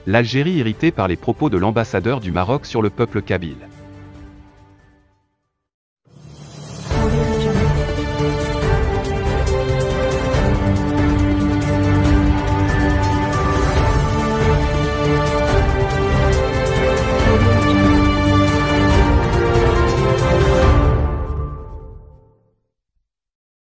L'Algérie irritée par les propos de l'ambassadeur du Maroc sur le peuple kabyle.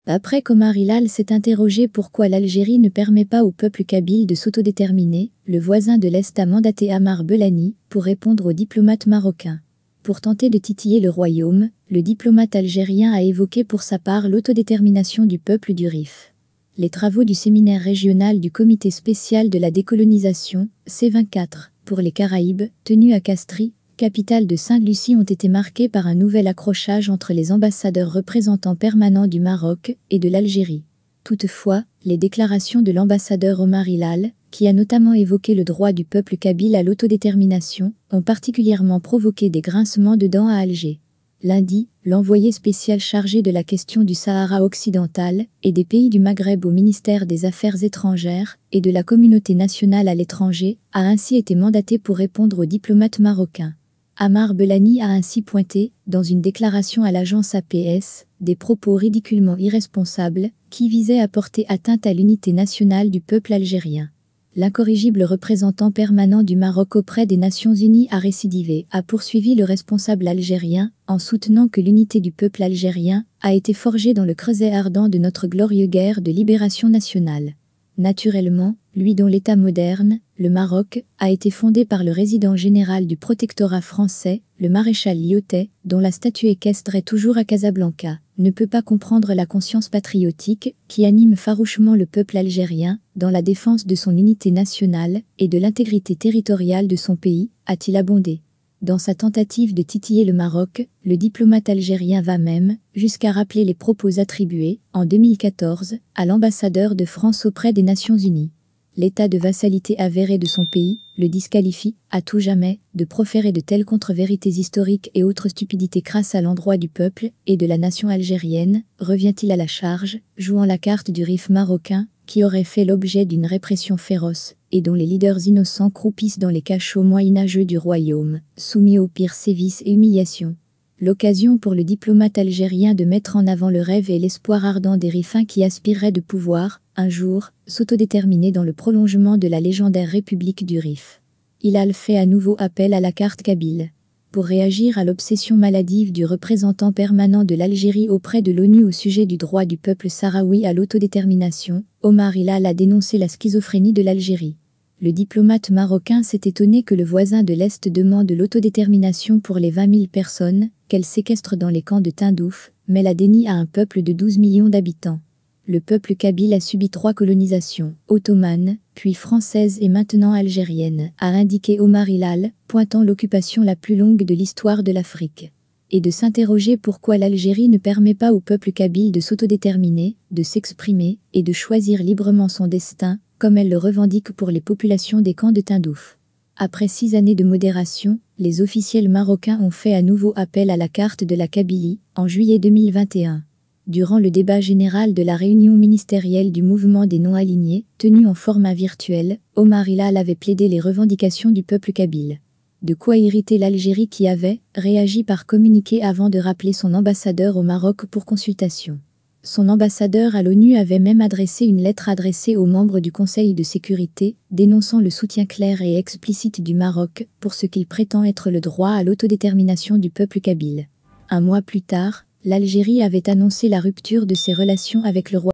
Après qu'Omar Hilal s'est interrogé pourquoi l'Algérie ne permet pas au peuple kabyle de s'autodéterminer, le voisin de l'Est a mandaté Amar Belani pour répondre aux diplomates marocains. Pour tenter de titiller le royaume, le diplomate algérien a évoqué pour sa part l'autodétermination du peuple du Rif. Les travaux du séminaire régional du Comité spécial de la décolonisation, C24, pour les Caraïbes, tenu à Castries, capitale de Sainte-Lucie, ont été marqués par un nouvel accrochage entre les ambassadeurs représentants permanents du Maroc et de l'Algérie. Toutefois, les déclarations de l'ambassadeur Omar Hilal, qui a notamment évoqué le droit du peuple kabyle à l'autodétermination, ont particulièrement provoqué des grincements de dents à Alger. Lundi, l'envoyé spécial chargé de la question du Sahara occidental et des pays du Maghreb au ministère des Affaires étrangères et de la communauté nationale à l'étranger a ainsi été mandaté pour répondre aux diplomates marocains. Amar Belani a ainsi pointé, dans une déclaration à l'agence APS, des propos ridiculement irresponsables qui visaient à porter atteinte à l'unité nationale du peuple algérien. L'incorrigible représentant permanent du Maroc auprès des Nations Unies a récidivé, a poursuivi le responsable algérien, en soutenant que l'unité du peuple algérien a été forgée dans le creuset ardent de notre glorieuse guerre de libération nationale. Naturellement, lui dont l'État moderne, le Maroc, a été fondé par le résident général du protectorat français, le maréchal Lyautey, dont la statue équestre est toujours à Casablanca, ne peut pas comprendre la conscience patriotique qui anime farouchement le peuple algérien dans la défense de son unité nationale et de l'intégrité territoriale de son pays, a-t-il abondé. Dans sa tentative de titiller le Maroc, le diplomate algérien va même jusqu'à rappeler les propos attribués, en 2014, à l'ambassadeur de France auprès des Nations Unies. L'état de vassalité avéré de son pays le disqualifie, à tout jamais, de proférer de telles contre-vérités historiques et autres stupidités crasses à l'endroit du peuple et de la nation algérienne, revient-il à la charge, jouant la carte du Rif marocain, qui aurait fait l'objet d'une répression féroce, et dont les leaders innocents croupissent dans les cachots moyenâgeux du royaume, soumis aux pires sévices et humiliations. L'occasion pour le diplomate algérien de mettre en avant le rêve et l'espoir ardent des Rifins qui aspireraient de pouvoir, un jour, s'autodéterminer dans le prolongement de la légendaire République du Rif. Hilal fait à nouveau appel à la carte kabyle. Pour réagir à l'obsession maladive du représentant permanent de l'Algérie auprès de l'ONU au sujet du droit du peuple sahraoui à l'autodétermination, Omar Hilal a dénoncé la schizophrénie de l'Algérie. Le diplomate marocain s'est étonné que le voisin de l'Est demande l'autodétermination pour les 20 000 personnes qu'elle séquestre dans les camps de Tindouf, mais la dénie à un peuple de 12 millions d'habitants. Le peuple kabyle a subi 3 colonisations, ottomanes, puis françaises et maintenant algériennes, a indiqué Omar Hilal, pointant l'occupation la plus longue de l'histoire de l'Afrique. Et de s'interroger pourquoi l'Algérie ne permet pas au peuple kabyle de s'autodéterminer, de s'exprimer et de choisir librement son destin, comme elle le revendique pour les populations des camps de Tindouf. Après 6 années de modération, les officiels marocains ont fait à nouveau appel à la carte de la Kabylie, en juillet 2021. Durant le débat général de la réunion ministérielle du mouvement des non-alignés, tenue en format virtuel, Omar Hilal avait plaidé les revendications du peuple kabyle. De quoi irriter l'Algérie qui avait réagi par communiqué avant de rappeler son ambassadeur au Maroc pour consultation. Son ambassadeur à l'ONU avait même adressé une lettre adressée aux membres du Conseil de sécurité, dénonçant le soutien clair et explicite du Maroc pour ce qu'il prétend être le droit à l'autodétermination du peuple kabyle. Un mois plus tard, l'Algérie avait annoncé la rupture de ses relations avec le royaume.